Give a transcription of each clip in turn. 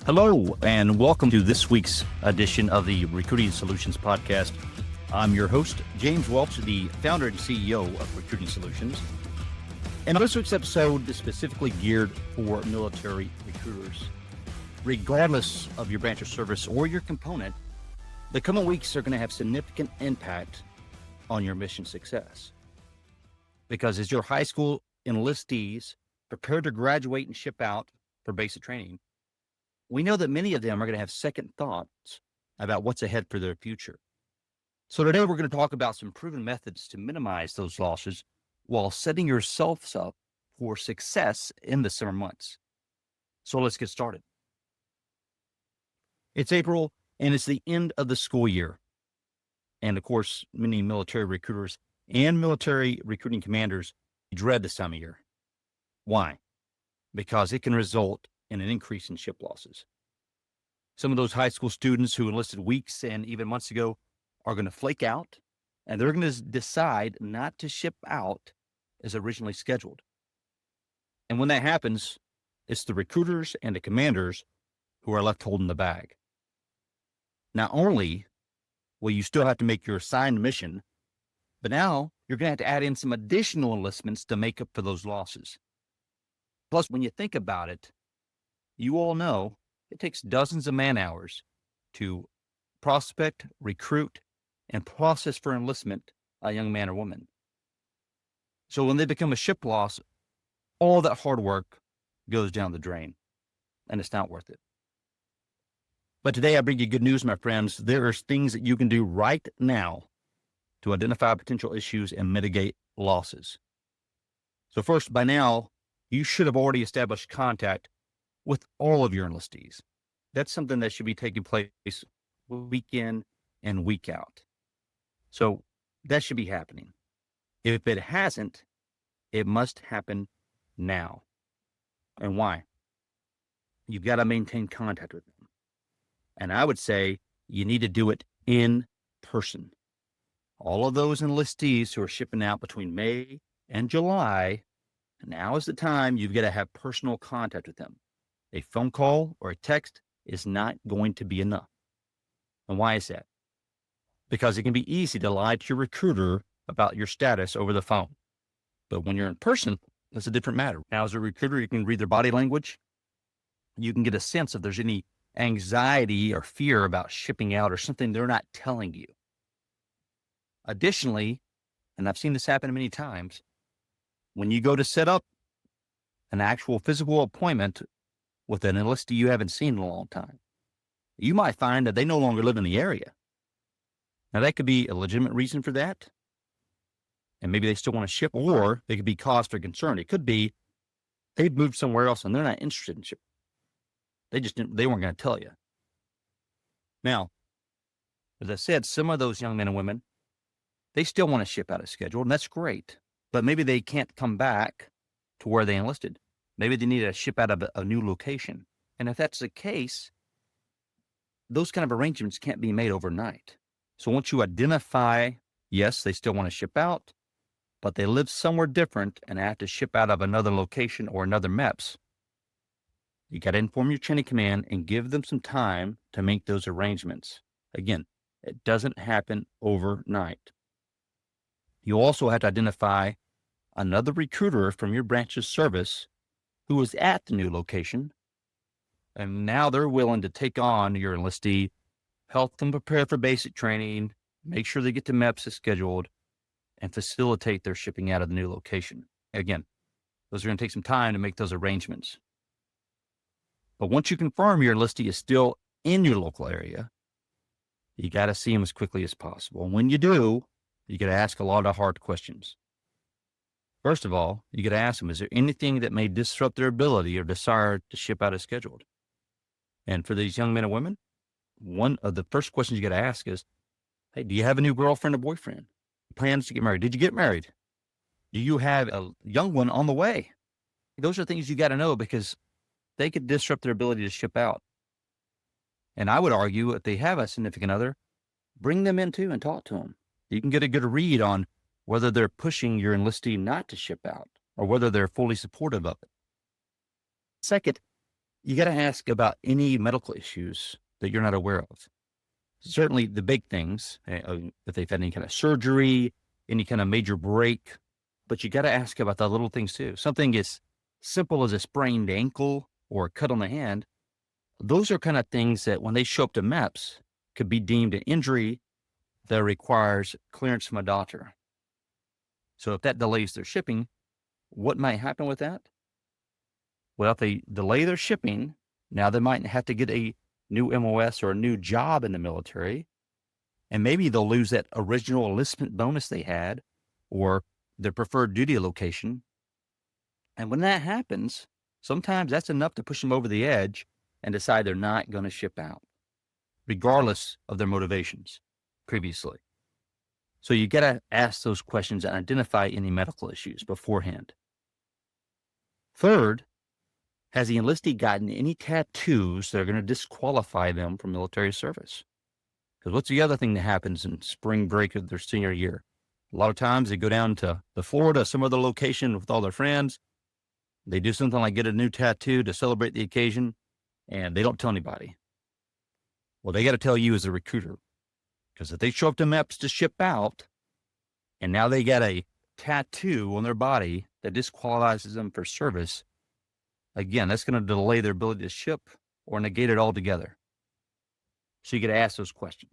Hello, and welcome to this week's edition of the Recruiting Solutions Podcast. I'm your host, James Welch, the founder and CEO of Recruiting Solutions. And this week's episode is specifically geared for military recruiters. Regardless of your branch of service or your component, the coming weeks are going to have significant impact on your mission success. Because as your high school enlistees prepare to graduate and ship out for basic training, we know that many of them are going to have second thoughts about what's ahead for their future. So today we're going to talk about some proven methods to minimize those losses while setting yourselves up for success in the summer months. So let's get started. It's April and it's the end of the school year. And of course, many military recruiters and military recruiting commanders dread this time of year. Why? Because it can result in an increase in ship losses. Some of those high school students who enlisted weeks and even months ago are going to flake out, and they're going to decide not to ship out as originally scheduled. And when that happens, it's the recruiters and the commanders who are left holding the bag. Not only will you still have to make your assigned mission, but now you're going to have to add in some additional enlistments to make up for those losses. Plus, when you think about it, you all know it takes dozens of man hours to prospect, recruit, and process for enlistment a young man or woman. So when they become a ship loss, all that hard work goes down the drain, and it's not worth it. But today I bring you good news, my friends. There are things that you can do right now to identify potential issues and mitigate losses. So first, by now, you should have already established contact with all of your enlistees. That's something that should be taking place week in and week out. So that should be happening. If it hasn't, it must happen now. And why? You've got to maintain contact with them. And I would say you need to do it in person. All of those enlistees who are shipping out between May and July, now is the time you've got to have personal contact with them. A phone call or a text is not going to be enough. And why is that? Because it can be easy to lie to your recruiter about your status over the phone. But when you're in person, that's a different matter. Now, as a recruiter, you can read their body language. You can get a sense if there's any anxiety or fear about shipping out or something they're not telling you. Additionally, and I've seen this happen many times, when you go to set up an actual physical appointment with an enlistee you haven't seen in a long time, you might find that they no longer live in the area. Now, that could be a legitimate reason for that, and maybe they still want to ship, or they could be cost or concern. It could be they've moved somewhere else and they're not interested in shipping. They weren't going to tell you. Now, as I said, some of those young men and women, they still want to ship out as scheduled, and that's great, but maybe they can't come back to where they enlisted. Maybe they need to ship out of a new location. And if that's the case, those kind of arrangements can't be made overnight. So once you identify, yes, they still want to ship out, but they live somewhere different and have to ship out of another location or another MEPS, you got to inform your chain of command and give them some time to make those arrangements. Again, it doesn't happen overnight. You also have to identify another recruiter from your branch's service who was at the new location, and now they're willing to take on your enlistee, help them prepare for basic training, make sure they get to MEPS as scheduled, and facilitate their shipping out of the new location. Again, those are going to take some time to make those arrangements. But once you confirm your enlistee is still in your local area, you got to see them as quickly as possible. And when you do, you got to ask a lot of hard questions. First of all, you got to ask them, is there anything that may disrupt their ability or desire to ship out as scheduled? And for these young men and women, one of the first questions you got to ask is, hey, do you have a new girlfriend or boyfriend? Plans to get married? Did you get married? Do you have a young one on the way? Those are things you got to know because they could disrupt their ability to ship out. And I would argue if they have a significant other, bring them in too and talk to them. You can get a good read on whether they're pushing your enlistee not to ship out or whether they're fully supportive of it. Second, You got to ask about any medical issues that you're not aware of. Certainly the big things, if they've had any kind of surgery, any kind of major break, but you got to ask about the little things too. Something as simple as a sprained ankle or a cut on the hand, those are kind of things that when they show up to MEPS could be deemed an injury that requires clearance from a doctor. So if that delays their shipping, what might happen with that? Well, if they delay their shipping, now they might have to get a new MOS or a new job in the military. And maybe they'll lose that original enlistment bonus they had or their preferred duty location. And when that happens, sometimes that's enough to push them over the edge and decide they're not going to ship out, regardless of their motivations previously. So you got to ask those questions and identify any medical issues beforehand. Third, has the enlistee gotten any tattoos that are going to disqualify them from military service? Because what's the other thing that happens in spring break of their senior year? A lot of times they go down to the Florida, some other location with all their friends. They do something like get a new tattoo to celebrate the occasion, and they don't tell anybody. Well, they got to tell you as a recruiter, because if they show up to MEPS to ship out, and now they got a tattoo on their body that disqualifies them for service, again, that's going to delay their ability to ship or negate it altogether. So you got to ask those questions.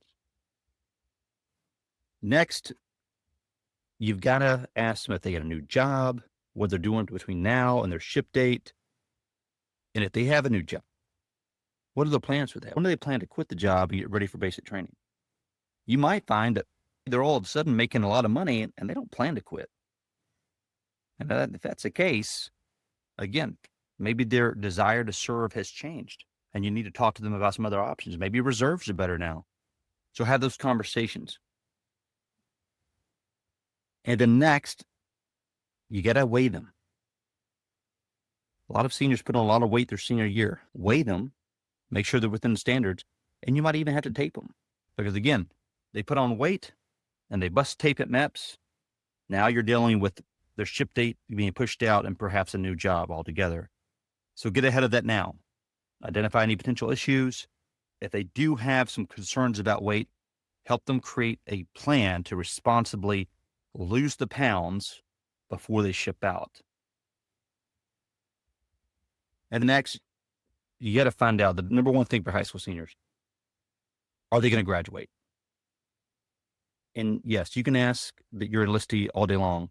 Next, you've got to ask them if they got a new job, what they're doing between now and their ship date. And if they have a new job, what are the plans for that? When do they plan to quit the job and get ready for basic training? You might find that they're all of a sudden making a lot of money and they don't plan to quit. And if that's the case, again, maybe their desire to serve has changed and you need to talk to them about some other options. Maybe reserves are better now. So have those conversations. And then next, you got to weigh them. A lot of seniors put on a lot of weight their senior year. Weigh them, make sure they're within the standards, and you might even have to tape them. Because again, they put on weight and they bust tape at MEPS. Now you're dealing with their ship date being pushed out and perhaps a new job altogether. So get ahead of that now. Identify any potential issues. If they do have some concerns about weight, help them create a plan to responsibly lose the pounds before they ship out. And the next, you got to find out the number one thing for high school seniors. Are they going to graduate? And yes, you can ask that your enlistee all day long,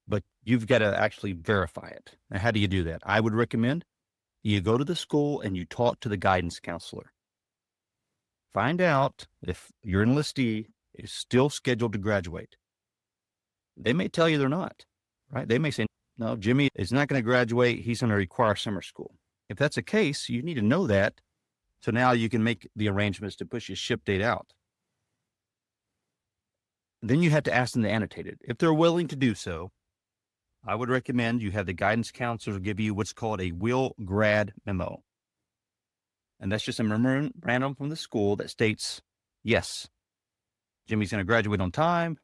but you've got to actually verify it. Now, how do you do that? I would recommend you go to the school and you talk to the guidance counselor. Find out if your enlistee is still scheduled to graduate. They may tell you they're not, right? They may say, no, Jimmy is not going to graduate. He's going to require summer school. If that's the case, you need to know that. So now you can make the arrangements to push your ship date out. Then you have to ask them to annotate it. If they're willing to do so, I would recommend you have the guidance counselor give you what's called a will grad memo. And that's just a memorandum from the school that states, yes, Jimmy's going to graduate on time.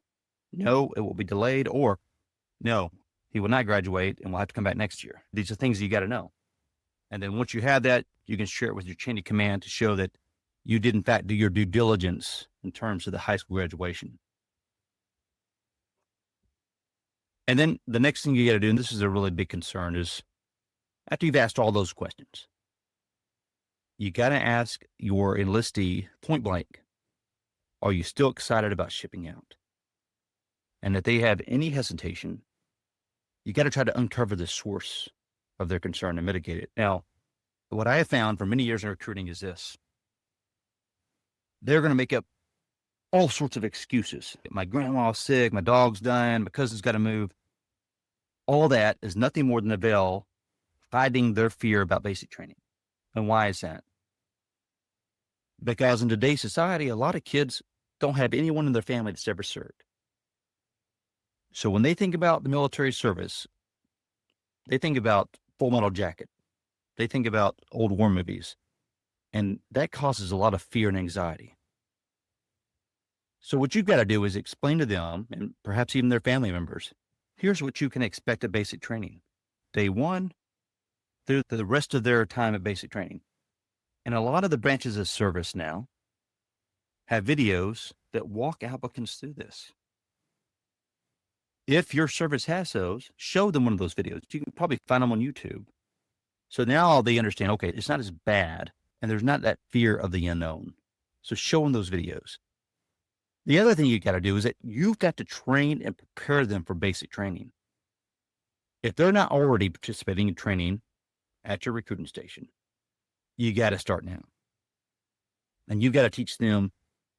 No, it will be delayed. Or no, he will not graduate and will have to come back next year. These are things you got to know. And then once you have that, you can share it with your chain of command to show that you did in fact do your due diligence in terms of the high school graduation. And then the next thing you got to do, and this is a really big concern, is after you've asked all those questions, you got to ask your enlistee point blank, are you still excited about shipping out? And if they have any hesitation, you got to try to uncover the source of their concern and mitigate it. Now, what I have found for many years in recruiting is this. They're going to make up all sorts of excuses. My grandma's sick, my dog's dying, my cousin's got to move. All that is nothing more than a veil hiding their fear about basic training. And why is that? Because in today's society, a lot of kids don't have anyone in their family that's ever served. So when they think about the military service, they think about Full Metal Jacket. They think about old war movies. And that causes a lot of fear and anxiety. So what you've got to do is explain to them, and perhaps even their family members, here's what you can expect at basic training. Day one, through the rest of their time at basic training. And a lot of the branches of service now have videos that walk applicants through this. If your service has those, show them one of those videos. You can probably find them on YouTube. So now they understand, okay, it's not as bad and there's not that fear of the unknown. So show them those videos. The other thing you got to do is that you've got to train and prepare them for basic training. If they're not already participating in training at your recruiting station, you got to start now. And you've got to teach them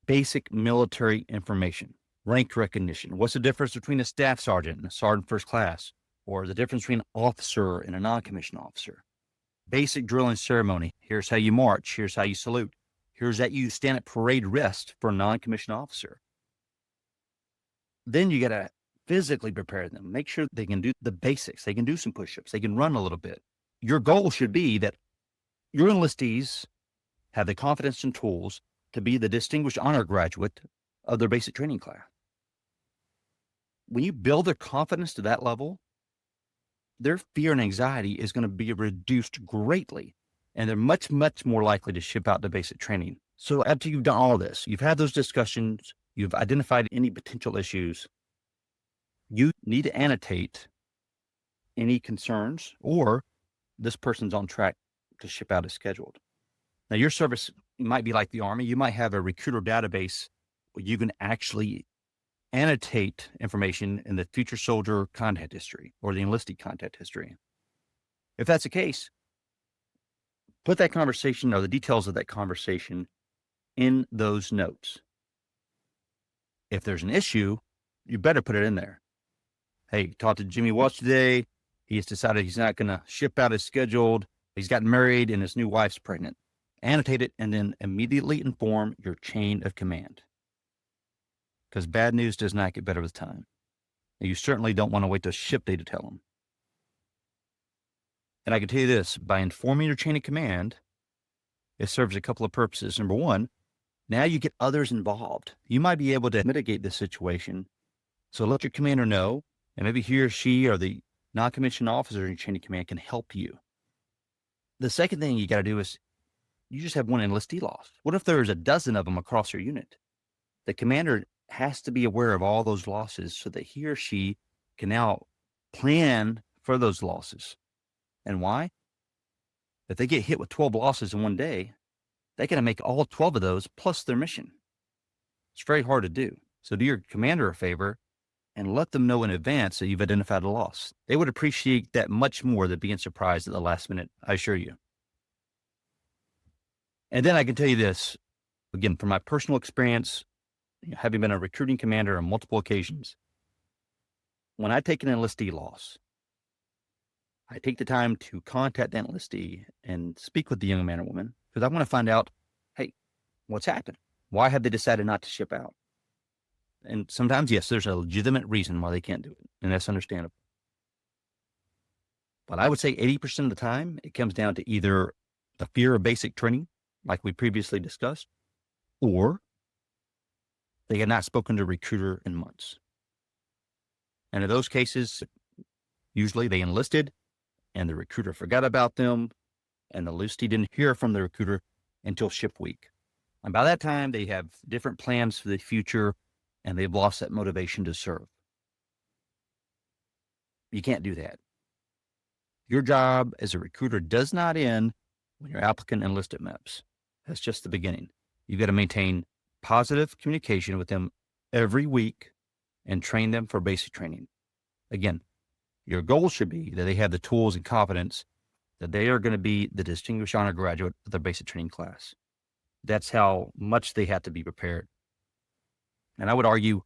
basic military information, rank recognition. What's the difference between a staff sergeant and a sergeant first class? Or the difference between an officer and a non-commissioned officer? Basic drill and ceremony. Here's how you march. Here's how you salute. Here's that you stand at parade rest for a non-commissioned officer. Then you got to physically prepare them. Make sure they can do the basics. They can do some push-ups. They can run a little bit. Your goal should be that your enlistees have the confidence and tools to be the distinguished honor graduate of their basic training class. When you build their confidence to that level, their fear and anxiety is going to be reduced greatly, and they're much, much more likely to ship out to basic training. So after you've done all this, you've had those discussions, you've identified any potential issues, you need to annotate any concerns or this person's on track to ship out as scheduled. Now, your service might be like the Army. You might have a recruiter database where you can actually annotate information in the future soldier contact history or the enlistee contact history. If that's the case, put that conversation or the details of that conversation in those notes. If there's an issue, you better put it in there. Hey, talked to Jimmy Walsh today. He has decided he's not going to ship out as scheduled. He's gotten married and his new wife's pregnant. Annotate it and then immediately inform your chain of command. Because bad news does not get better with time. And you certainly don't want to wait till ship day to tell them. And I can tell you this, by informing your chain of command, it serves a couple of purposes. Number one, now you get others involved. You might be able to mitigate this situation. So let your commander know, and maybe he or she or the non-commissioned officer in your chain of command can help you. The second thing you got to do is you just have one enlistee loss. What if there's a dozen of them across your unit? The commander has to be aware of all those losses so that he or she can now plan for those losses. And why? If they get hit with 12 losses in one day, they got to make all 12 of those plus their mission. It's very hard to do. So do your commander a favor and let them know in advance that you've identified a loss. They would appreciate that much more than being surprised at the last minute, I assure you. And then I can tell you this, again, from my personal experience, having been a recruiting commander on multiple occasions, when I take an enlistee loss, I take the time to contact the enlistee and speak with the young man or woman because I want to find out, hey, what's happened? Why have they decided not to ship out? And sometimes, yes, there's a legitimate reason why they can't do it, and that's understandable. But I would say 80% of the time, it comes down to either the fear of basic training, like we previously discussed, or they had not spoken to a recruiter in months. And in those cases, usually they enlisted and the recruiter forgot about them and the enlistee didn't hear from the recruiter until ship week. And by that time, they have different plans for the future and they've lost that motivation to serve. You can't do that. Your job as a recruiter does not end when your applicant enlisted MEPS. That's just the beginning. You've got to maintain positive communication with them every week and train them for basic training. Again, your goal should be that they have the tools and confidence that they are going to be the distinguished honor graduate of their basic training class. That's how much they have to be prepared. And I would argue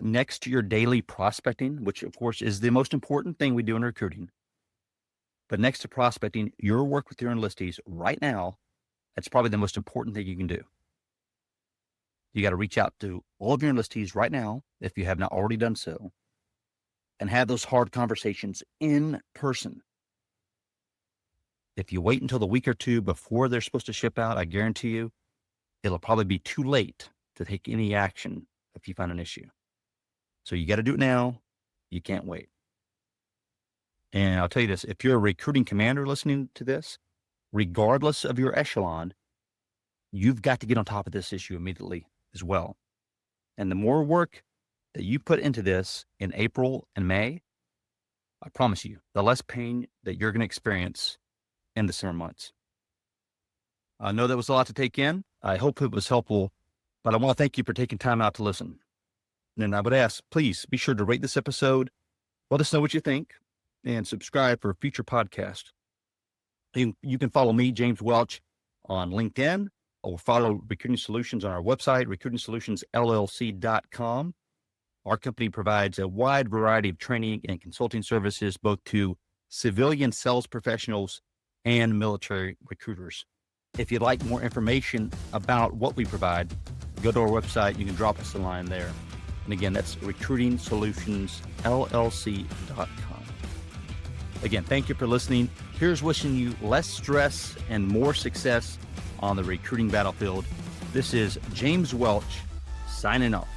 next to your daily prospecting, which of course is the most important thing we do in recruiting, but next to prospecting, your work with your enlistees right now, that's probably the most important thing you can do. You got to reach out to all of your enlistees right now, if you have not already done so, and have those hard conversations in person. If you wait until the week or two before they're supposed to ship out, I guarantee you, it'll probably be too late to take any action if you find an issue. So you got to do it now. You can't wait. And I'll tell you this, if you're a recruiting commander listening to this, regardless of your echelon, you've got to get on top of this issue immediately as well. And the more work that you put into this in April and May, I promise you, the less pain that you're going to experience in the summer months. I know that was a lot to take in. I hope it was helpful, but I want to thank you for taking time out to listen. And I would ask, please be sure to rate this episode. Let us know what you think and subscribe for future podcasts. You can follow me, James Welch, on LinkedIn, or follow Recruiting Solutions on our website, recruitingsolutionsllc.com. Our company provides a wide variety of training and consulting services, both to civilian sales professionals and military recruiters. If you'd like more information about what we provide, go to our website. You can drop us a line there. And again, that's recruitingsolutionsllc.com. Again, thank you for listening. Here's wishing you less stress and more success on the recruiting battlefield. This is James Welch signing off.